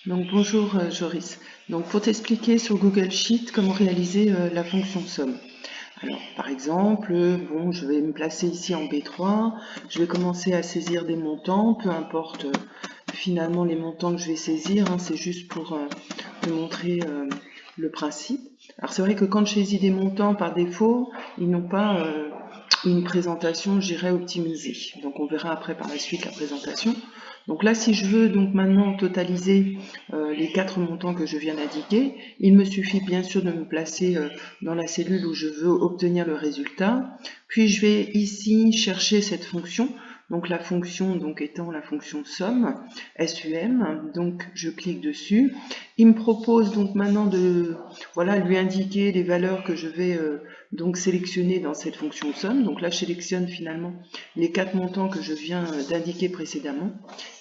Donc bonjour Joris. Donc pour t'expliquer sur Google Sheet comment réaliser la fonction somme. Alors par exemple, bon, je vais me placer ici en B3, je vais commencer à saisir des montants, peu importe finalement les montants que je vais saisir, hein, c'est juste pour te montrer le principe. Alors c'est vrai que quand je saisis des montants par défaut, ils n'ont pas une présentation, je dirais, optimisée. Donc on verra après par la suite la présentation. Donc là, si je veux donc maintenant totaliser les 4 montants que je viens d'indiquer, il me suffit bien sûr de me placer dans la cellule où je veux obtenir le résultat. Puis je vais ici chercher cette fonction. Donc la fonction donc étant la fonction somme, SUM, donc je clique dessus. Il me propose donc maintenant de lui indiquer les valeurs que je vais donc sélectionner dans cette fonction somme. Donc là je sélectionne finalement les 4 montants que je viens d'indiquer précédemment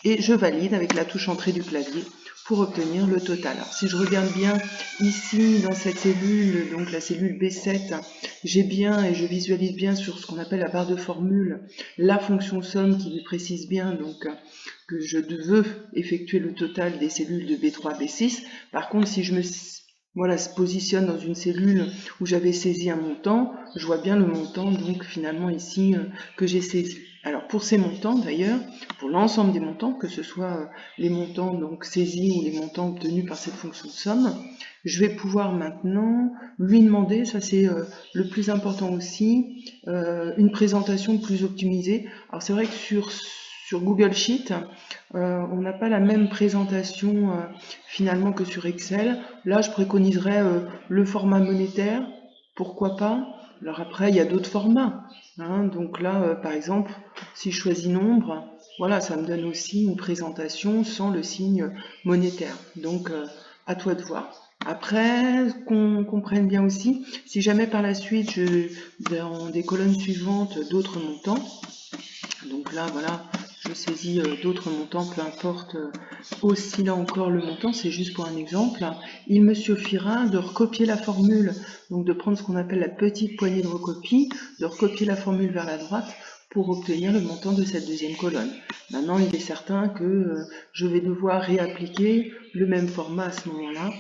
et je valide avec la touche entrée du clavier pour obtenir le total. Alors, si je regarde bien ici dans cette cellule, donc la cellule B7, j'ai bien et je visualise bien sur ce qu'on appelle la barre de formule la fonction somme qui lui précise bien donc que je veux effectuer le total des cellules de B3, B6. Par contre, si je me se positionne dans une cellule où j'avais saisi un montant, je vois bien le montant donc finalement ici que j'ai saisi. Alors pour ces montants d'ailleurs, pour l'ensemble des montants, que ce soit les montants donc saisis ou les montants obtenus par cette fonction somme, je vais pouvoir maintenant lui demander, ça c'est le plus important aussi, une présentation plus optimisée. Alors c'est vrai que sur Google Sheet, on n'a pas la même présentation finalement que sur Excel. Là, je préconiserais le format monétaire, pourquoi pas. Alors après, il y a d'autres formats, hein. Donc là, par exemple, si je choisis nombre, voilà, ça me donne aussi une présentation sans le signe monétaire. Donc, à toi de voir. Après, qu'on comprenne bien aussi, si jamais par la suite, dans des colonnes suivantes, d'autres montants, donc là, voilà, je saisis d'autres montants, peu importe aussi là encore le montant, c'est juste pour un exemple. Il me suffira de recopier la formule, donc de prendre ce qu'on appelle la petite poignée de recopie, de recopier la formule vers la droite pour obtenir le montant de cette deuxième colonne. Maintenant, il est certain que je vais devoir réappliquer le même format à ce moment-là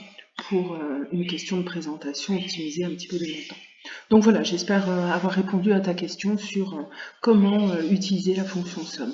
pour une question de présentation, optimiser un petit peu les montants. Donc voilà, j'espère avoir répondu à ta question sur comment utiliser la fonction somme.